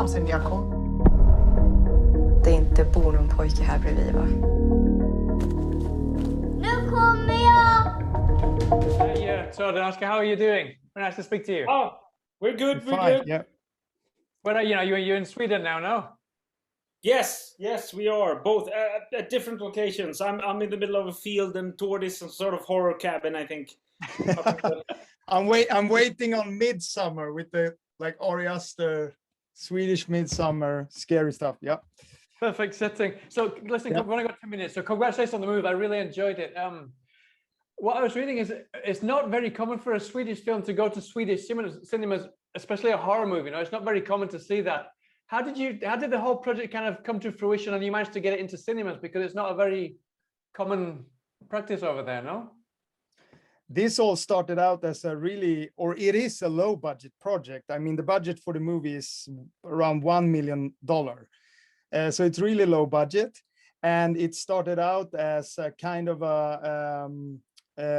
om sen jag kom. Det inte bor någon pojke här bredvid, va? Nu kommer jag! Yeah, so Oskar, how are you doing? Very nice to speak to you. Oh, we're good. We're Fine, good. yeah. But you're in Sweden now, no? Yes, we are both at different locations. I'm in the middle of a field, and toward is some sort of horror cabin, I think. I'm waiting on Midsummer with the like Ari Aster, Swedish Midsummer, scary stuff. Yeah. Perfect setting. So listen, we've only got 2 minutes. So congratulations on the move. I really enjoyed it. What I was reading is it's not very common for a Swedish film to go to Swedish cinemas, especially a horror movie. You know, it's not very common to see that. How did the whole project kind of come to fruition, and you managed to get it into cinemas, because it's not a very common practice over there, no? This all started out as it is a low budget project. I mean, the budget for the movie is around $1 million. So it's really low budget. And it started out as a kind of a,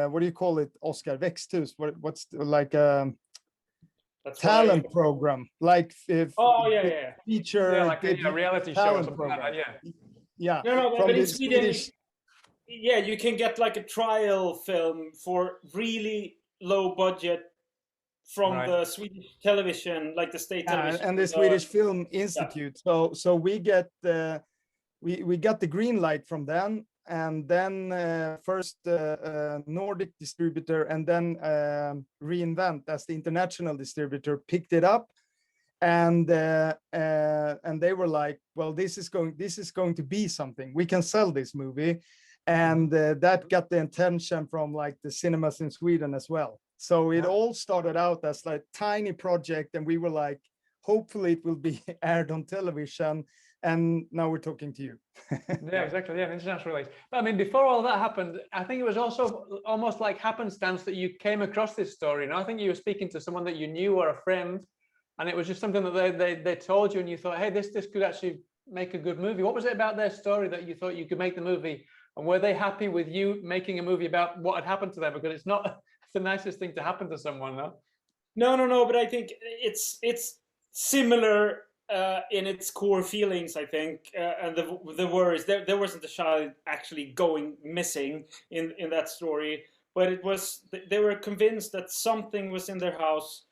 what do you call it, Oskar? Växthus? What's like a talent program? Like feature. Yeah, like a reality show or something like that, yeah. Yeah. No, but in Sweden, yeah, you can get like a trial film for really low budget from the Swedish television, like the state television and the Swedish Film Institute. Yeah. So we get we got the green light from them, and then first Nordic distributor, and then Reinvent as the international distributor picked it up, and they were like, well, this is going to be something. We can sell this movie. And that got the attention from like the cinemas in Sweden as well. So it all started out as like tiny project, and we were like, hopefully it will be aired on television. And now we're talking to you. Yeah, exactly. Yeah, international release. But I mean, before all that happened, I think it was also almost like happenstance that you came across this story. And I think you were speaking to someone that you knew or a friend, and it was just something that they told you, and you thought, hey, this could actually make a good movie. What was it about their story that you thought you could make the movie? And were they happy with you making a movie about what had happened to them? Because it's not the nicest thing to happen to someone, no? No. But I think it's similar in its core feelings, I think, and the worries. There wasn't a child actually going missing in that story, but it was they were convinced that something was in their house,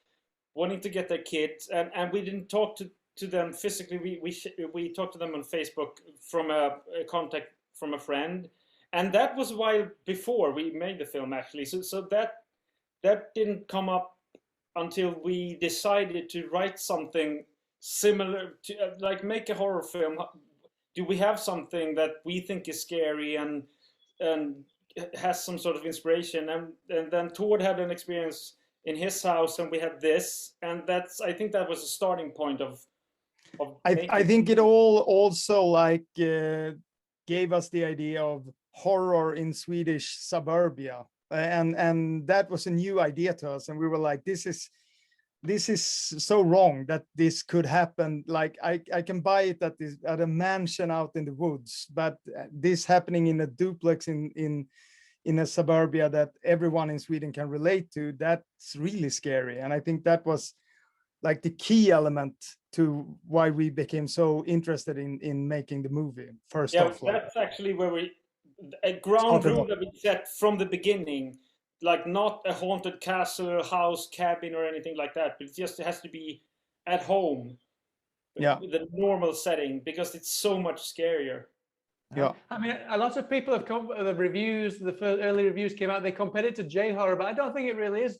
wanting to get their kids, and we didn't talk to them physically. We talked to them on Facebook from a contact from a friend, and that was a while before we made the film, actually. So that didn't come up until we decided to write something similar to like make a horror film. Do we have something that we think is scary and has some sort of inspiration? And then Tord had an experience in his house, and we had this, and I think that was a starting point of I think it all also like gave us the idea of horror in Swedish suburbia, and that was a new idea to us, and we were like, this is so wrong that this could happen. Like I can buy it at a mansion out in the woods, but this happening in a duplex in a suburbia that everyone in Sweden can relate to, that's really scary. And I think that was like the key element to why we became so interested in making the movie. First off, that's actually where a ground rule that we set from the beginning, like not a haunted castle, house, cabin, or anything like that, but it has to be at home, the normal setting, because it's so much scarier. Yeah, I mean, a lot of people have come. The reviews, the early reviews came out. They compared it to J-horror, but I don't think it really is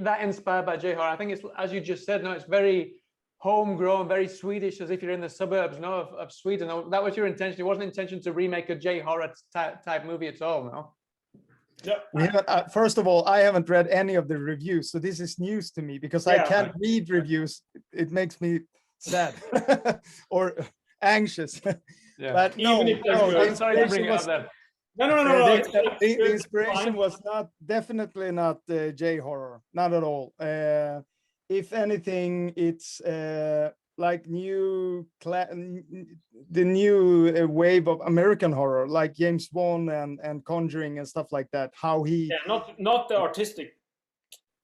that inspired by J-horror. I think it's, as you just said, no, it's very homegrown, very Swedish, as if you're in the suburbs, no, of Sweden. That was your intention. It wasn't intention to remake a J-horror type movie at all, no? Yeah. We haven't, first of all, I haven't read any of the reviews, so this is news to me, because I can't read reviews. It makes me sad or anxious. Yeah. But I'm sorry to bring it up there. No. The inspiration was definitely not J-horror, not at all. If anything, it's like the new wave of American horror, like James Wan and Conjuring and stuff like that. How he not the artistic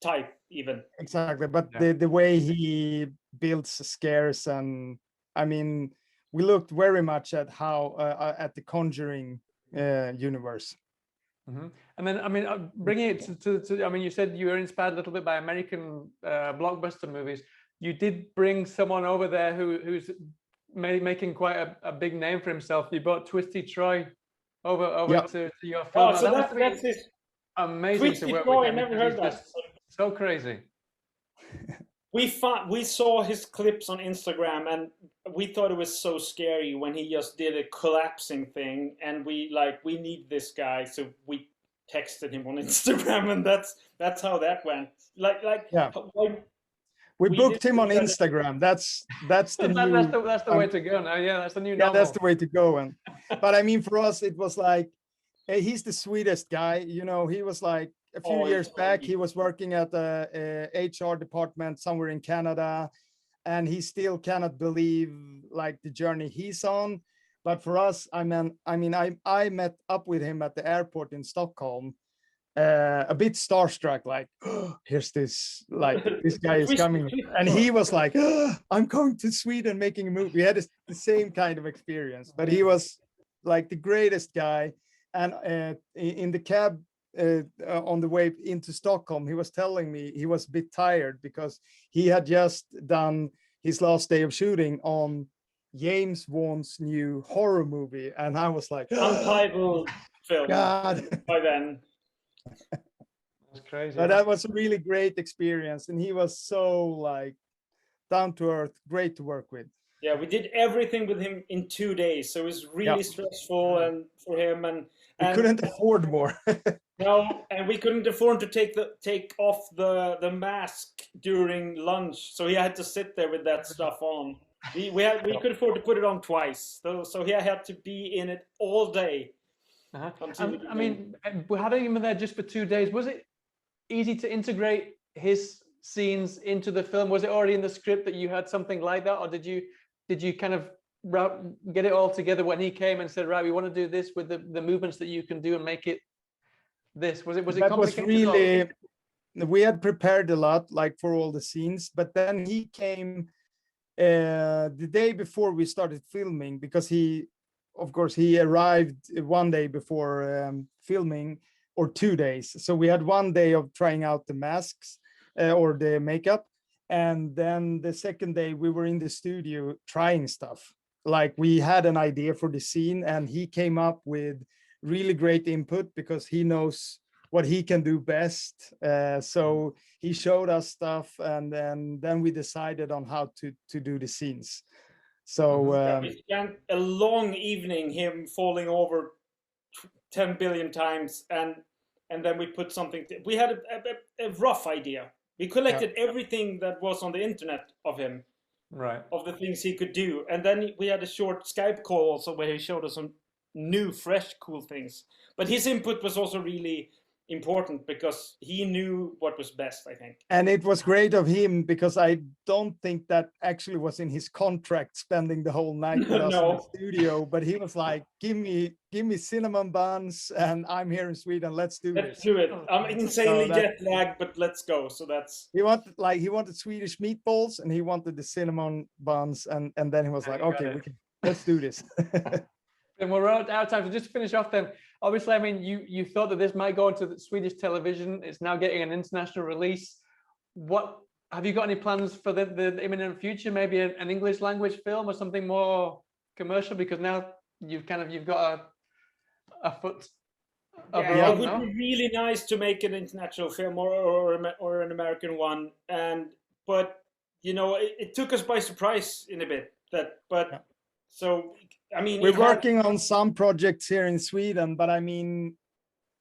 type even. Exactly, but the way he builds scares, and I mean, we looked very much at how at the Conjuring universe. And then, I mean, bringing it to, I mean, you said you were inspired a little bit by American blockbuster movies. You did bring someone over there who's making quite a big name for himself. You brought Twisty Troy over to your film. Oh, so that's his amazing Twisty to work Troy. with I him never because heard he's that. just so crazy. We saw his clips on Instagram, and we thought it was so scary when he just did a collapsing thing, and we need this guy, so we texted him on Instagram, and that's how that went. We booked him on Instagram. That's the new. That's the way to go now. Yeah, that's the new. Yeah, that's the way to go. And but I mean, for us, it was like, hey, he's the sweetest guy. You know, he was like a few years back. He was working at the HR department somewhere in Canada, and he still cannot believe like the journey he's on. But for us, I met up with him at the airport in Stockholm. A bit starstruck, like, oh, here's this, like, this guy is coming, and he was like, oh, I'm going to Sweden making a movie. We had the same kind of experience, but he was like the greatest guy. And in the cab on the way into Stockholm, he was telling me he was a bit tired because he had just done his last day of shooting on James Wan's new horror movie, and I was like, untitled film. God. By then. That's crazy. But that was a really great experience, and he was so like down to earth, great to work with. Yeah, we did everything with him in 2 days, so it was really stressful and for him, and we couldn't afford more. No, and we couldn't afford to take off the mask during lunch, so he had to sit there with that stuff on. We could afford to put it on twice, so he had to be in it all day. I mean, having him there just for 2 days, was it easy to integrate his scenes into the film? Was it already in the script that you had something like that, or did you kind of get it all together when he came and said, right, we want to do this with the movements that you can do and make it this? Was it that complicated? Was really, we had prepared a lot, like for all the scenes, but then he came the day before we started filming, because he arrived 1 day before filming, or 2 days. So we had 1 day of trying out the masks or the makeup. And then the second day we were in the studio trying stuff. Like we had an idea for the scene, and he came up with really great input because he knows what he can do best. So he showed us stuff, and then we decided on how to do the scenes. So we spent a long evening him falling over 10 billion times, and then we put something. We had a rough idea. We collected everything that was on the internet of him, right? Of the things he could do, and then we had a short Skype call also where he showed us some new, fresh, cool things. But his input was also really important because he knew what was best, I think. And it was great of him because I don't think that actually was in his contract, spending the whole night with us in the studio. But he was like, give me cinnamon buns, and I'm here in Sweden. Let's do this. Let's do it. I'm insanely jet lagged, but let's go. So that's he wanted Swedish meatballs, and he wanted the cinnamon buns, and then he was like, okay, let's do this. And we're out of time. So just to finish off then, obviously, I mean, you thought that this might go into the Swedish television. It's now getting an international release. What have you got any plans for the imminent future? Maybe an English language film or something more commercial? Because now you've got a foot. It would be really nice to make an international film or an American one. But you know, it took us by surprise in a bit. So. I mean, we're working on some projects here in Sweden, but I mean,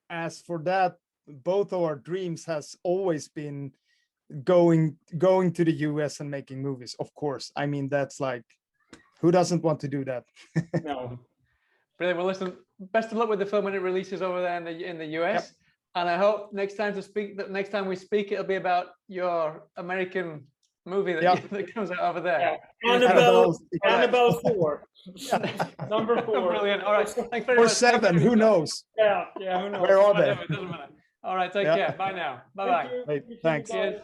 as for that, both of our dreams has always been going to the US and making movies. Of course, I mean, that's like, who doesn't want to do that? No. Brilliant. Well, listen, best of luck with the film when it releases over there in the US. And I hope next time we speak, it'll be about your American movie that comes out over there. Yeah. Annabelle 4. Number 4. Brilliant. All right. Thanks very or much. 7. Who knows? Yeah. Who knows? Where are they? It doesn't matter. All right. Take care. Bye now. Bye bye. Thanks. Cheers.